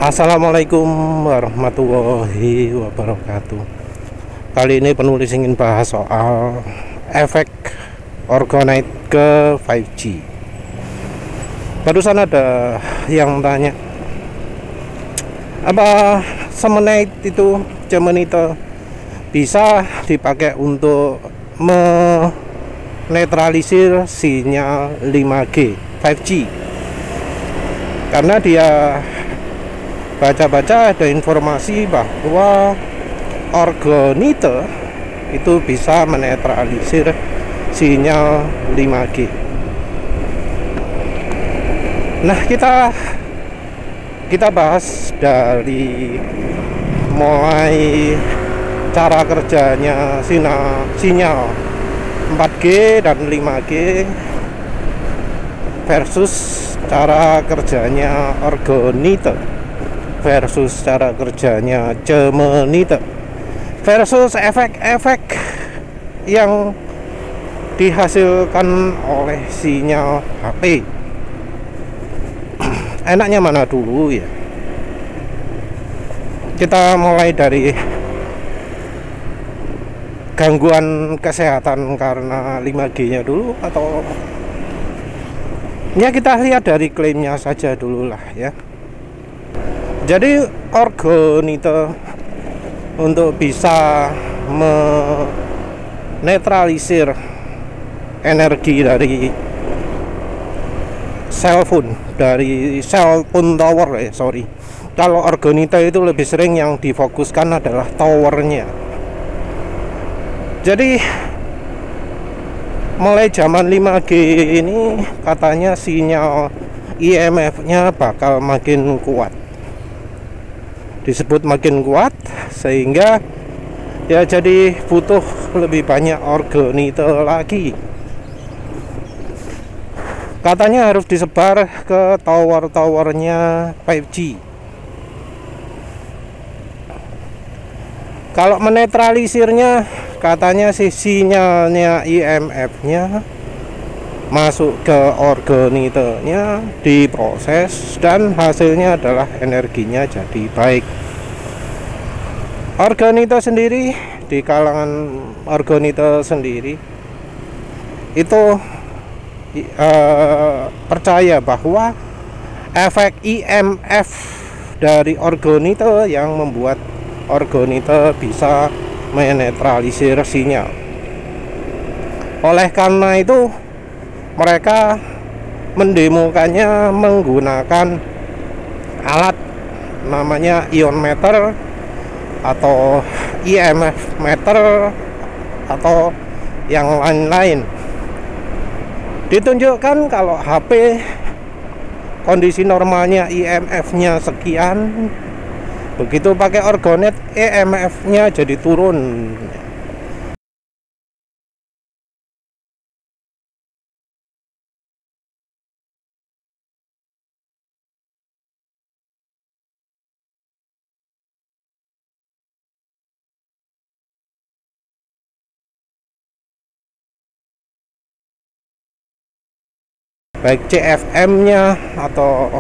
Assalamualaikum warahmatullahi wabarakatuh. Kali ini penulis ingin bahas soal efek orgonite ke 5G. Barusan ada yang tanya, apa semenite itu cemenite bisa dipakai untuk menetralisir sinyal 5G 5G? Karena dia baca-baca ada informasi bahwa orgonite itu bisa menetralisir sinyal 5G. Nah, kita bahas dari mulai cara kerjanya sinyal 4G dan 5G versus cara kerjanya orgonite versus cara kerjanya cemenite versus efek-efek yang dihasilkan oleh sinyal HP. Enaknya mana dulu ya? Kita mulai dari gangguan kesehatan karena 5G-nya dulu, atau ya kita lihat dari klaimnya saja dulu lah ya. Jadi orgonite untuk bisa menetralisir energi dari cell phone tower Kalau orgonite itu lebih sering yang difokuskan adalah towernya. Jadi mulai zaman 5G ini katanya sinyal IMF-nya bakal makin kuat. Disebut makin kuat sehingga ya jadi butuh lebih banyak orgonite lagi. Katanya harus disebar ke tower-towernya 5G. Kalau menetralisirnya katanya sih sinyalnya IMF-nya masuk ke orgonitenya, diproses, dan hasilnya adalah energinya jadi baik. Orgonite sendiri, di kalangan orgonite sendiri itu percaya bahwa efek IMF dari orgonite yang membuat orgonite bisa menetralisir sinyal. Oleh karena itu mereka mendemokannya menggunakan alat namanya ion meter atau IMF meter atau yang lain-lain. Ditunjukkan kalau HP kondisi normalnya IMF-nya sekian, begitu pakai orgonite IMF-nya jadi turun. Baik CFM-nya atau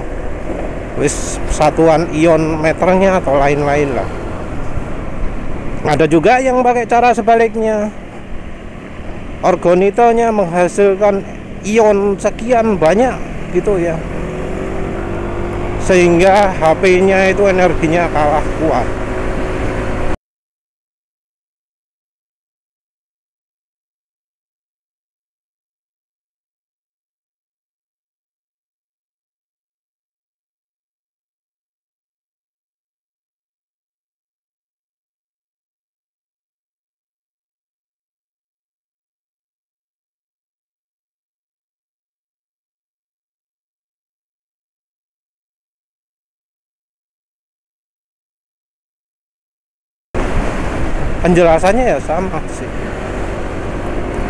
satuan ion meternya atau lain-lain lah. Ada juga yang pakai cara sebaliknya. Orgonitenya menghasilkan ion sekian banyak gitu ya, sehingga HP-nya itu energinya kalah kuat. Penjelasannya ya sama sih,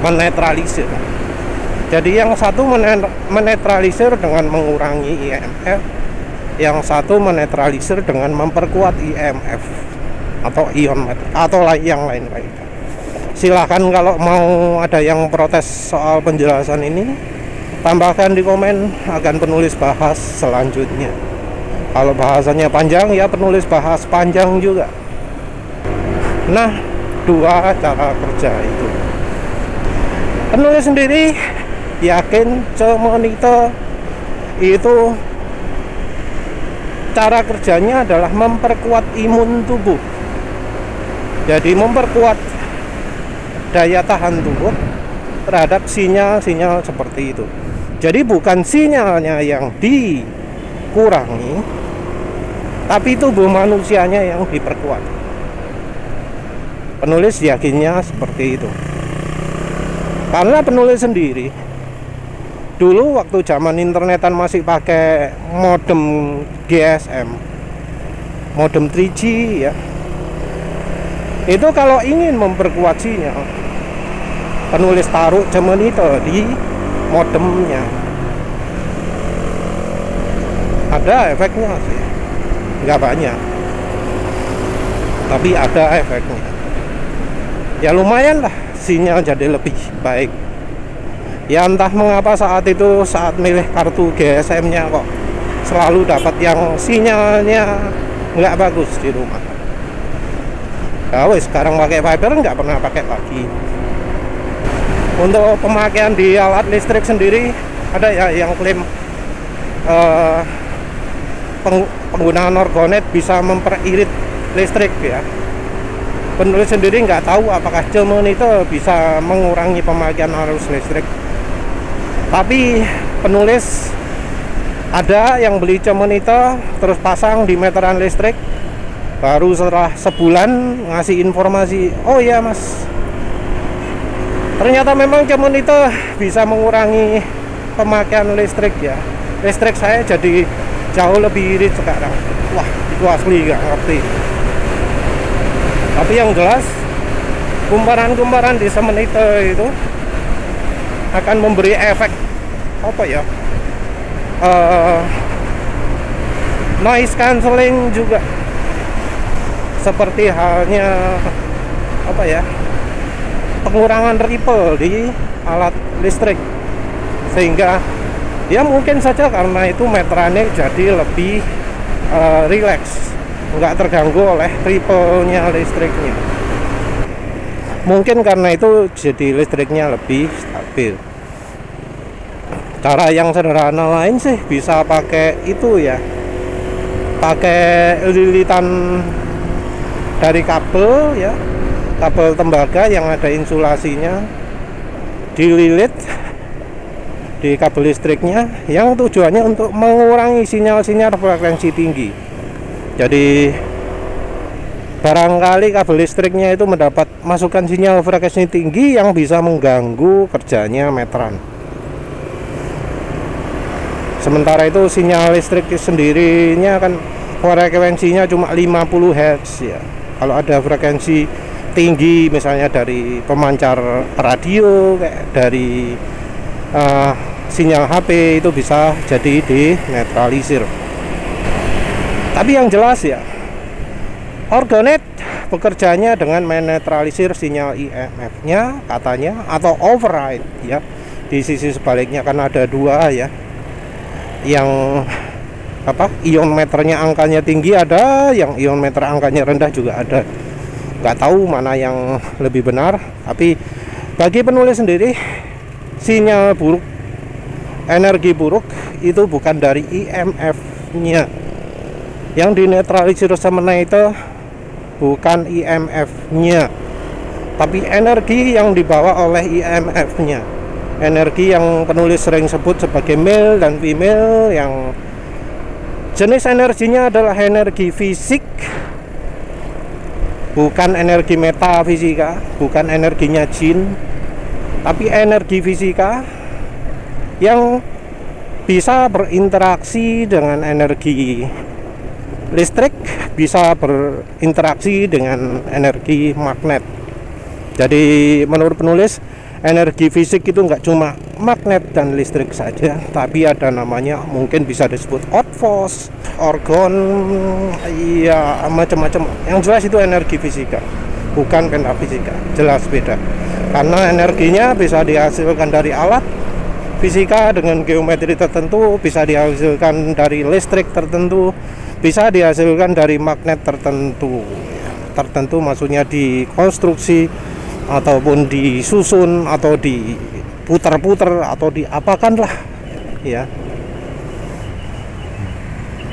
menetralisir. Jadi yang satu menetralisir dengan mengurangi IMF, yang satu menetralisir dengan memperkuat IMF atau ion meter atau yang lain-lain. Silahkan kalau mau ada yang protes soal penjelasan ini, tambahkan di komen, akan penulis bahas selanjutnya. Kalau bahasanya panjang ya penulis bahas panjang juga. Nah, dua cara kerja itu. Penulis sendiri yakin C-monitor itu cara kerjanya adalah memperkuat imun tubuh. Jadi memperkuat daya tahan tubuh terhadap sinyal-sinyal seperti itu. Jadi bukan sinyalnya yang dikurangi, tapi tubuh manusianya yang diperkuat. Penulis yakinnya seperti itu. Karena penulis sendiri dulu waktu zaman internetan masih pakai modem GSM, modem 3G ya. Itu kalau ingin memperkuat sinyal, penulis taruh C-monitor di modemnya. Ada efeknya sih, nggak banyak, tapi ada efeknya. Ya lumayan lah, sinyal jadi lebih baik. Ya entah mengapa saat itu, saat milih kartu GSM-nya kok selalu dapat yang sinyalnya nggak bagus di rumah. Ya wes, sekarang pakai fiber, nggak pernah pakai lagi. Untuk pemakaian di alat listrik sendiri, ada ya yang klaim penggunaan orgonet bisa memperirit listrik ya. Penulis sendiri nggak tahu apakah C-monitor bisa mengurangi pemakaian arus listrik. Tapi penulis ada yang beli C-monitor terus pasang di meteran listrik, baru setelah sebulan ngasih informasi, oh ya mas, ternyata memang C-monitor bisa mengurangi pemakaian listrik ya. Listrik saya jadi jauh lebih irit sekarang. Wah, itu asli nggak ngerti. Tapi yang jelas kumparan-kumparan di C-monitor itu akan memberi efek apa ya, noise cancelling juga, seperti halnya apa ya, pengurangan ripple di alat listrik, sehingga ya mungkin saja karena itu meterannya jadi lebih rileks, nggak terganggu oleh ripple-nya listriknya. Mungkin karena itu jadi listriknya lebih stabil. Cara yang sederhana lain sih bisa pakai itu ya, pakai lilitan dari kabel ya, kabel tembaga yang ada insulasinya, dililit di kabel listriknya, yang tujuannya untuk mengurangi sinyal-sinyal frekuensi tinggi. Jadi barangkali kabel listriknya itu mendapat masukan sinyal frekuensi tinggi yang bisa mengganggu kerjanya meteran. Sementara itu sinyal listrik sendirinya kan frekuensinya cuma 50 Hz ya. Kalau ada frekuensi tinggi misalnya dari pemancar radio, kayak dari sinyal HP, itu bisa jadi dinetralisir. Tapi yang jelas ya, orgonet bekerjanya dengan menetralisir sinyal IMF-nya katanya, atau override ya. Di sisi sebaliknya kan ada dua ya, yang apa, ion meternya angkanya tinggi ada, yang ion meter angkanya rendah juga ada. Nggak tahu mana yang lebih benar, tapi bagi penulis sendiri, sinyal buruk, energi buruk itu bukan dari IMF-nya. Yang dinetralisir sama itu bukan IMF-nya, tapi energi yang dibawa oleh IMF-nya. Energi yang penulis sering sebut sebagai male dan female, yang jenis energinya adalah energi fisik, bukan energi metafisika, bukan energinya jin, tapi energi fisika yang bisa berinteraksi dengan energi listrik, bisa berinteraksi dengan energi magnet. Jadi menurut penulis, energi fisik itu nggak cuma magnet dan listrik saja, tapi ada namanya, mungkin bisa disebut outforce, orgon, iya macam-macam. Yang jelas itu energi fisika, bukan metafisika, jelas beda. Karena energinya bisa dihasilkan dari alat fisika dengan geometri tertentu, bisa dihasilkan dari listrik tertentu, bisa dihasilkan dari magnet tertentu ya. Tertentu maksudnya dikonstruksi ataupun disusun atau diputar-putar atau diapakan lah ya,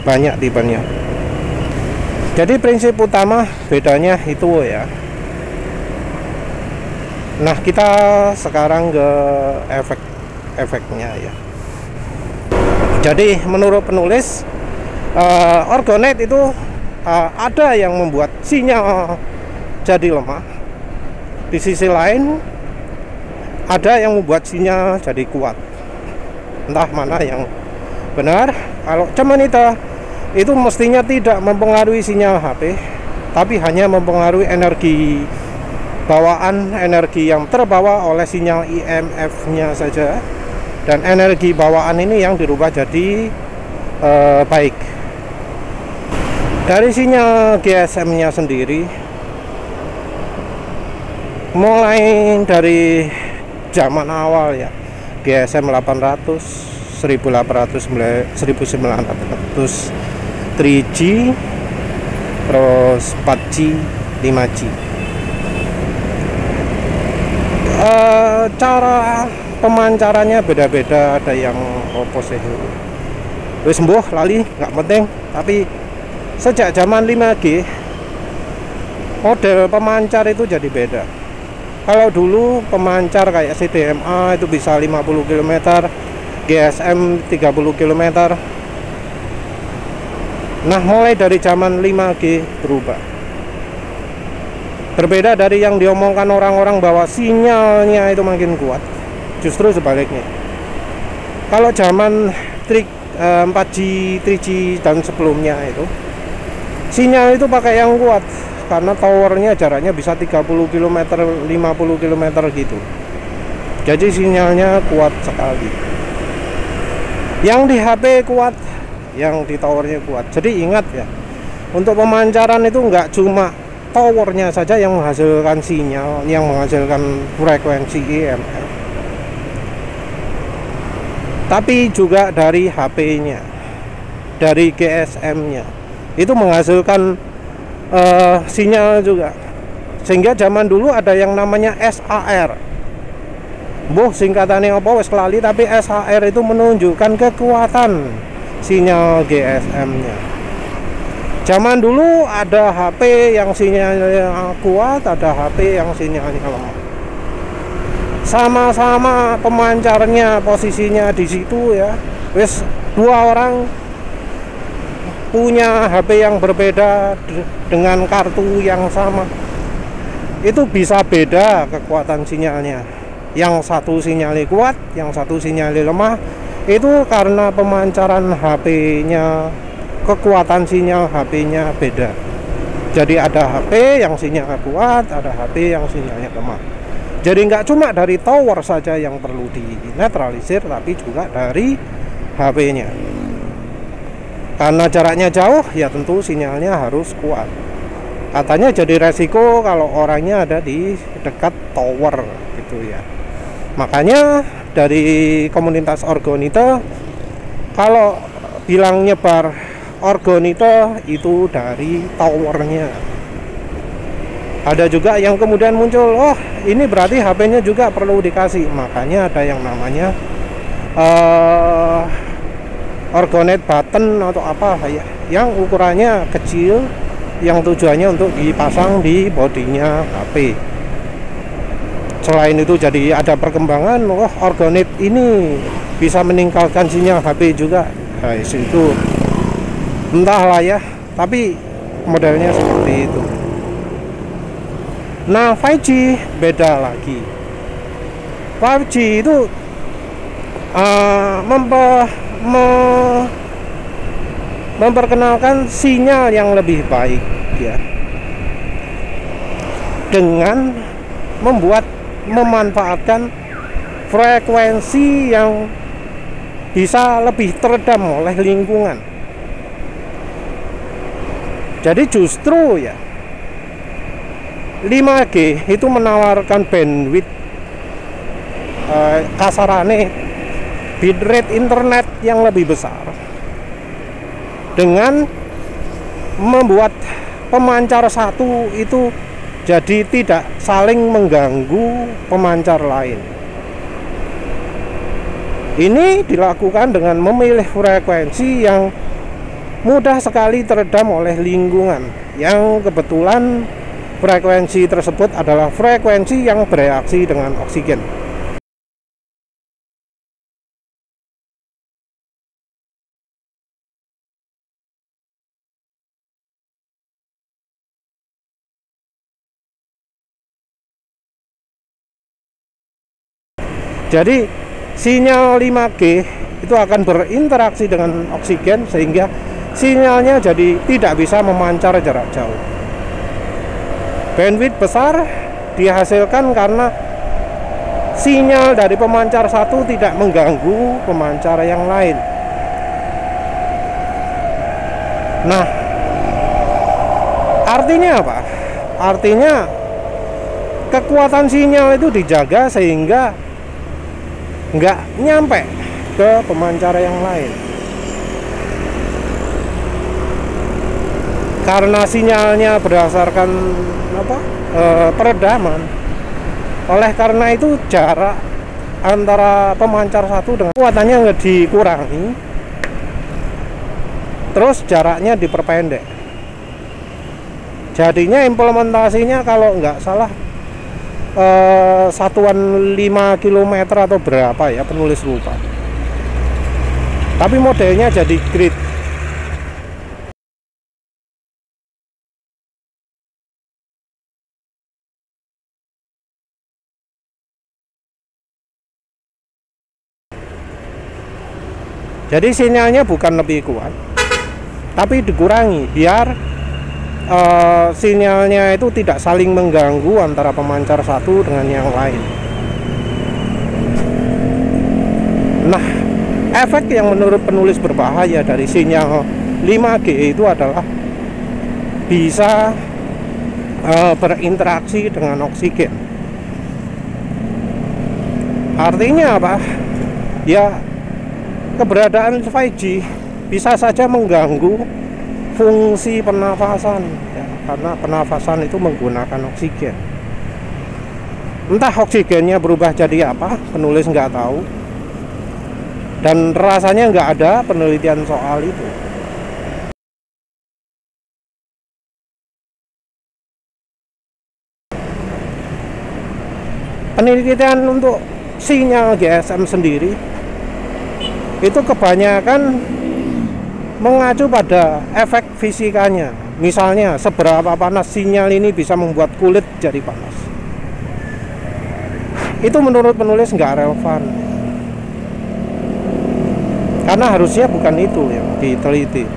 banyak tipenya. Jadi prinsip utama bedanya itu ya. Nah, kita sekarang ke efeknya ya. Jadi menurut penulis, orgonet itu ada yang membuat sinyal jadi lemah. Di sisi lain ada yang membuat sinyal jadi kuat. Entah mana yang benar. Kalau cuman itu mestinya tidak mempengaruhi sinyal HP, tapi hanya mempengaruhi energi bawaan, energi yang terbawa oleh sinyal IMF-nya saja. Dan energi bawaan ini yang dirubah jadi baik. Dari sinyal GSM-nya sendiri, mulai dari zaman awal ya, GSM 800, 1800, 1900, 3G, terus 4G, 5G. Cara pemancarannya beda-beda, ada yang opposite. Wis sembuh lali, nggak penting. Tapi sejak zaman 5G, model pemancar itu jadi beda. Kalau dulu pemancar kayak CDMA itu bisa 50 km, GSM 30 km. Nah, mulai dari zaman 5G berubah. Berbeda dari yang diomongkan orang-orang bahwa sinyalnya itu makin kuat. Justru sebaliknya. Kalau zaman 4G, 3G dan sebelumnya itu, sinyal itu pakai yang kuat karena towernya jaraknya bisa 30 km, 50 km gitu. Jadi sinyalnya kuat sekali. Yang di HP kuat, yang di towernya kuat. Jadi ingat ya, untuk pemancaran itu nggak cuma towernya saja yang menghasilkan sinyal, yang menghasilkan frekuensi IMF, tapi juga dari HP-nya, dari GSM-nya itu menghasilkan sinyal juga. Sehingga zaman dulu ada yang namanya SAR. Singkatannya apa wis lali, tapi SAR itu menunjukkan kekuatan sinyal GSM-nya. Zaman dulu ada HP yang sinyalnya kuat, ada HP yang sinyalnya lemah. Sama-sama pemancarnya posisinya di situ ya. Wis dua orang punya HP yang berbeda dengan kartu yang sama. Itu bisa beda kekuatan sinyalnya. Yang satu sinyalnya kuat, yang satu sinyalnya lemah. Itu karena pemancaran HP-nya, kekuatan sinyal HP-nya beda. Jadi ada HP yang sinyalnya kuat, ada HP yang sinyalnya lemah. Jadi nggak cuma dari tower saja yang perlu dinetralisir, tapi juga dari HP-nya. Karena jaraknya jauh, ya tentu sinyalnya harus kuat. Katanya jadi resiko kalau orangnya ada di dekat tower gitu ya. Makanya dari komunitas Orgonite, kalau bilang nyebar Orgonite itu dari towernya. Ada juga yang kemudian muncul, oh ini berarti HP-nya juga perlu dikasih. Makanya ada yang namanya Orgonet button atau apa ya, yang ukurannya kecil, yang tujuannya untuk dipasang di bodinya HP. Selain itu jadi ada perkembangan, oh Orgonet ini bisa meningkatkan sinyal HP juga. Nah, itu entahlah ya, tapi modelnya seperti itu. Nah, 5G beda lagi. 5G itu memperkenalkan sinyal yang lebih baik ya, dengan memanfaatkan frekuensi yang bisa lebih teredam oleh lingkungan. Jadi justru ya 5G itu menawarkan bandwidth kasarane bitrate internet yang lebih besar dengan membuat pemancar satu itu jadi tidak saling mengganggu pemancar lain. Ini dilakukan dengan memilih frekuensi yang mudah sekali teredam oleh lingkungan, yang kebetulan frekuensi tersebut adalah frekuensi yang bereaksi dengan oksigen. Jadi sinyal 5G itu akan berinteraksi dengan oksigen sehingga sinyalnya jadi tidak bisa memancar jarak jauh. Bandwidth besar dihasilkan karena sinyal dari pemancar satu tidak mengganggu pemancar yang lain. Nah, artinya apa? Artinya kekuatan sinyal itu dijaga sehingga nggak nyampe ke pemancar yang lain. Karena sinyalnya berdasarkan peredaman, oleh karena itu jarak antara pemancar satu dengan kekuatannya nggak dikurangi, terus jaraknya diperpendek. Jadinya implementasinya kalau nggak salah satuan 5 km atau berapa ya, penulis lupa. Tapi modelnya jadi grid. Jadi sinyalnya bukan lebih kuat, tapi dikurangi biar sinyalnya itu tidak saling mengganggu antara pemancar satu dengan yang lain. Nah, efek yang menurut penulis berbahaya dari sinyal 5G itu adalah bisa berinteraksi dengan oksigen. Artinya apa? Ya, keberadaan 5G bisa saja mengganggu fungsi pernafasan ya, karena pernafasan itu menggunakan oksigen. Entah oksigennya berubah jadi apa, penulis nggak tahu, dan rasanya nggak ada penelitian soal itu. Penelitian untuk sinyal GSM sendiri itu kebanyakan mengacu pada efek fisikanya. Misalnya seberapa panas sinyal ini bisa membuat kulit jadi panas. Itu menurut penulis nggak relevan, karena harusnya bukan itu yang diteliti.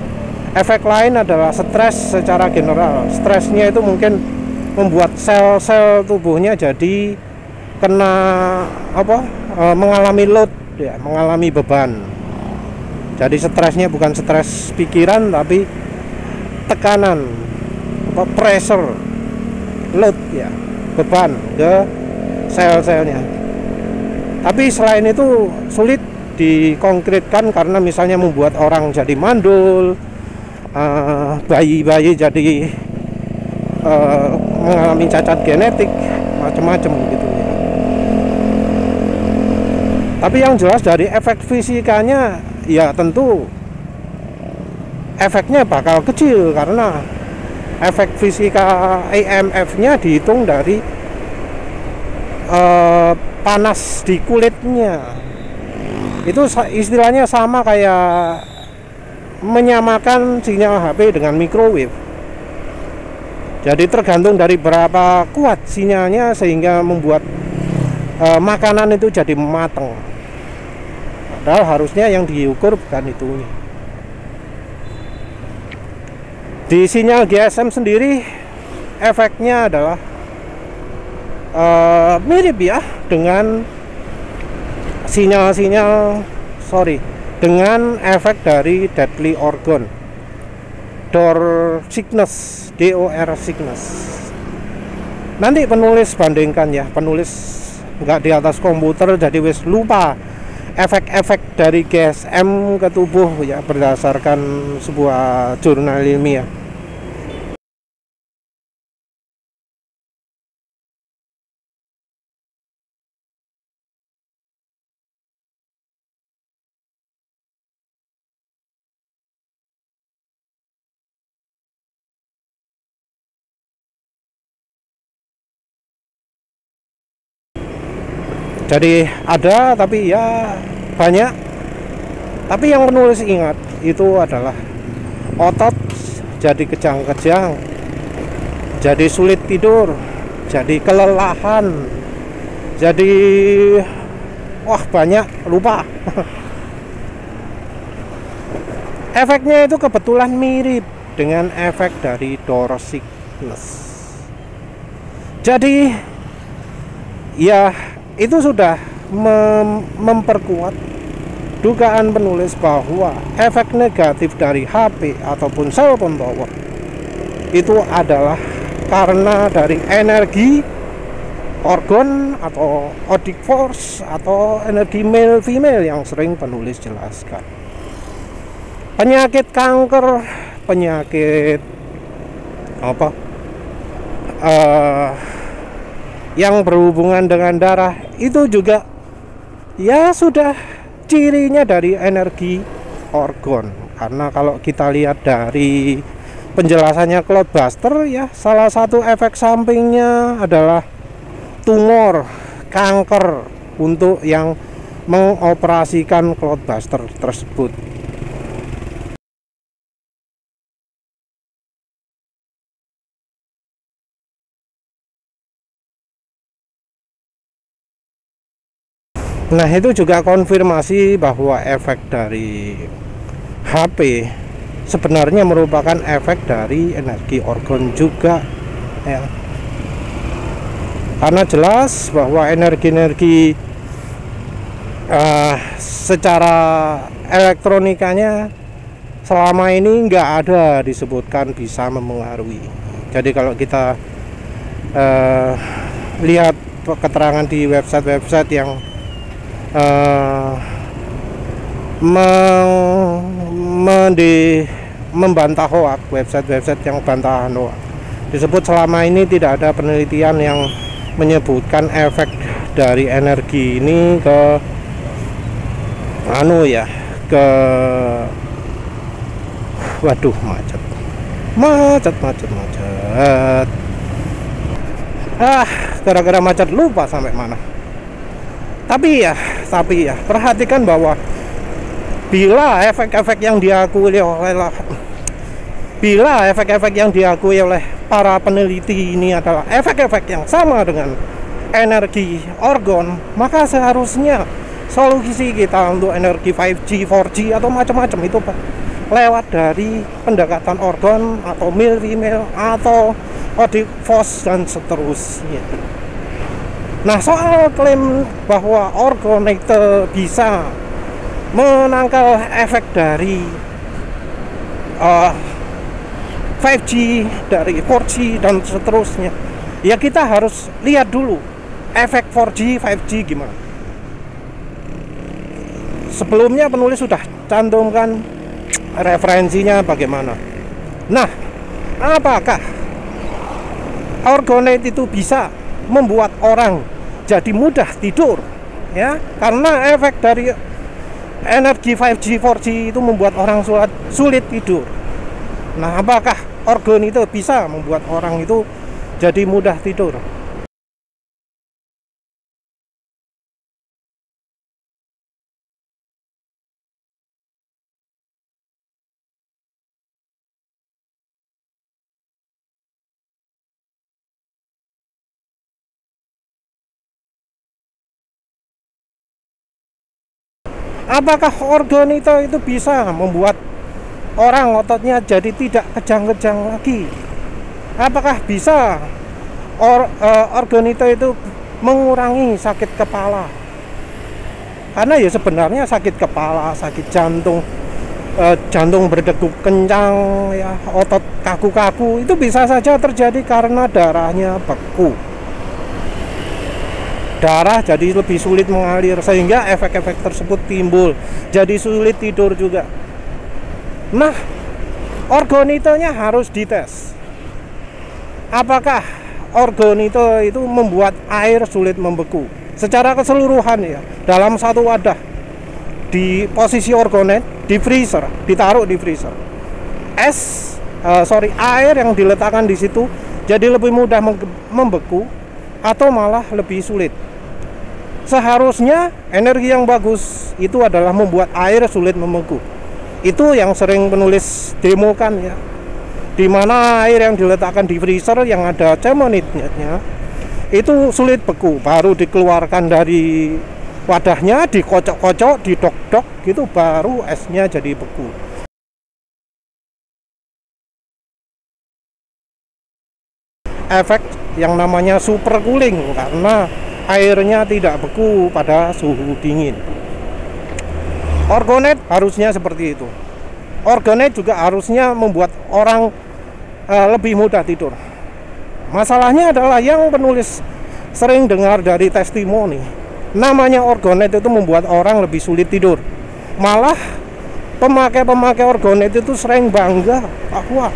Efek lain adalah stres secara general. Stresnya itu mungkin membuat sel-sel tubuhnya jadi kena mengalami load ya, mengalami beban. Jadi stresnya bukan stres pikiran tapi tekanan, pressure, load ya, beban ke sel-selnya. Tapi selain itu sulit dikonkretkan karena misalnya membuat orang jadi mandul, bayi-bayi jadi mengalami cacat genetik, macam-macam gitu ya. Tapi yang jelas dari efek fisikanya ya tentu efeknya bakal kecil karena efek fisika EMF-nya dihitung dari panas di kulitnya. Itu istilahnya sama kayak menyamakan sinyal HP dengan microwave. Jadi tergantung dari berapa kuat sinyalnya sehingga membuat makanan itu jadi matang. Padahal harusnya yang diukur bukan itunya. Di sinyal GSM sendiri efeknya adalah mirip ya dengan dengan efek dari deadly organ, DOR sickness, DOR sickness. Nanti penulis bandingkan ya, penulis nggak di atas komputer jadi wis lupa efek-efek dari GSM ke tubuh ya berdasarkan sebuah jurnal ilmiah. Jadi ada, tapi ya banyak. Tapi yang penulis ingat itu adalah otot jadi kejang-kejang, jadi sulit tidur, jadi kelelahan, jadi wah banyak, lupa. Efeknya itu kebetulan mirip dengan efek dari door sickness. Jadi ya itu sudah memperkuat dugaan penulis bahwa efek negatif dari HP ataupun cellphone tower itu adalah karena dari energi organ atau odic force atau energi male female yang sering penulis jelaskan. Penyakit kanker, penyakit apa yang berhubungan dengan darah itu juga ya sudah cirinya dari energi organ. Karena kalau kita lihat dari penjelasannya Cloudbuster ya, salah satu efek sampingnya adalah tumor, kanker untuk yang mengoperasikan Cloudbuster tersebut. Nah, itu juga konfirmasi bahwa efek dari HP sebenarnya merupakan efek dari energi organ juga ya. Karena jelas bahwa energi-energi secara elektronikanya selama ini nggak ada disebutkan bisa memengaruhi. Jadi kalau kita lihat keterangan di website-website yang membantah hoax, website-website yang bantahan hoax, disebut selama ini tidak ada penelitian yang menyebutkan efek dari energi ini ke waduh, macet gara-gara macet lupa sampai mana. Tapi ya perhatikan bahwa bila efek-efek yang diakui oleh para peneliti ini adalah efek-efek yang sama dengan energi organ, maka seharusnya solusi kita untuk energi 5G, 4G atau macam-macam itu lewat dari pendekatan organ atau male female atau odic force dan seterusnya. Nah, soal klaim bahwa organ itu bisa menangkal efek dari 5G, dari 4G dan seterusnya, ya kita harus lihat dulu efek 4G, 5G gimana. Sebelumnya penulis sudah cantumkan referensinya bagaimana. Nah, apakah orgonate itu bisa membuat orang jadi mudah tidur ya? Karena efek dari energi 5G, 4G itu membuat orang sulit tidur. Nah, apakah organ itu bisa membuat orang itu jadi mudah tidur? Apakah organ itu bisa membuat orang ototnya jadi tidak kejang-kejang lagi? Apakah bisa organ itu mengurangi sakit kepala? Karena ya sebenarnya sakit kepala, sakit jantung, jantung berdegup kencang ya, otot kaku-kaku itu bisa saja terjadi karena darahnya beku. Darah jadi lebih sulit mengalir sehingga efek-efek tersebut timbul, jadi sulit tidur juga. Nah, orgonitonya harus dites. Apakah orgonito itu membuat air sulit membeku? Secara keseluruhan ya, dalam satu wadah di posisi orgonate di freezer, ditaruh di freezer. Air yang diletakkan di situ jadi lebih mudah membeku atau malah lebih sulit. Seharusnya energi yang bagus itu adalah membuat air sulit membeku. Itu yang sering penulis demokan ya, dimana air yang diletakkan di freezer yang ada cemonitnya itu sulit beku, baru dikeluarkan dari wadahnya, dikocok-kocok, didok-dok gitu, baru esnya jadi beku. Efek yang namanya super cooling, karena airnya tidak beku pada suhu dingin. Orgonet harusnya seperti itu. Orgonet juga harusnya membuat orang lebih mudah tidur. Masalahnya adalah yang penulis sering dengar dari testimoni, namanya orgonet itu membuat orang lebih sulit tidur. Malah pemakai orgonet itu sering bangga bahwa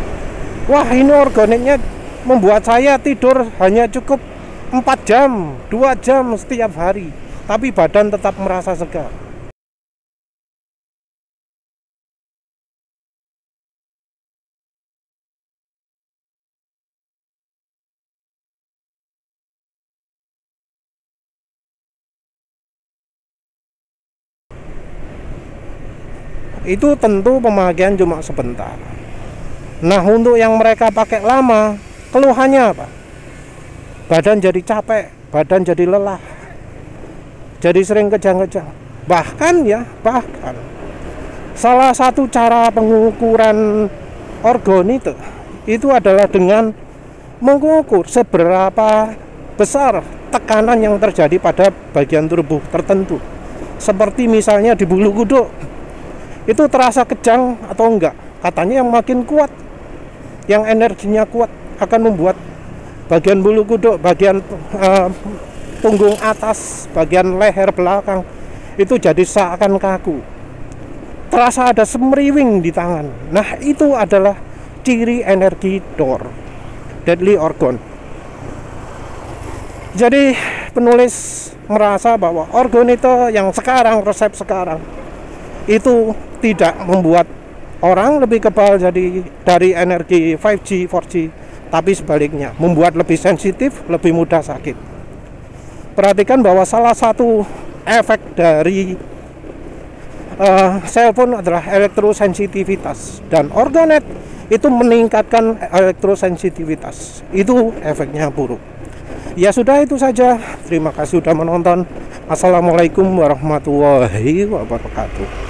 wah, ini orgonetnya membuat saya tidur hanya cukup 4 jam, 2 jam setiap hari, tapi badan tetap merasa segar. Itu tentu pemakaian cuma sebentar. Nah, untuk yang mereka pakai lama, keluhannya apa? Badan jadi capek, badan jadi lelah, jadi sering kejang-kejang. Bahkan salah satu cara pengukuran orgon itu adalah dengan mengukur seberapa besar tekanan yang terjadi pada bagian tubuh tertentu. Seperti misalnya di bulu kuduk, itu terasa kejang atau enggak. Katanya yang makin kuat, yang energinya kuat, akan membuat bagian bulu kuduk, bagian punggung atas, bagian leher belakang itu jadi seakan kaku, terasa ada semriwing di tangan. Nah, itu adalah ciri energi DOR, Deadly Orgon. Jadi penulis merasa bahwa orgon itu yang sekarang, resep sekarang itu tidak membuat orang lebih kebal jadi dari energi 5G, 4G, tapi sebaliknya membuat lebih sensitif, lebih mudah sakit. Perhatikan bahwa salah satu efek dari cellphone adalah elektrosensitivitas, dan orgonet itu meningkatkan elektrosensitivitas. Itu efeknya buruk. Ya sudah, itu saja. Terima kasih sudah menonton. Assalamualaikum warahmatullahi wabarakatuh.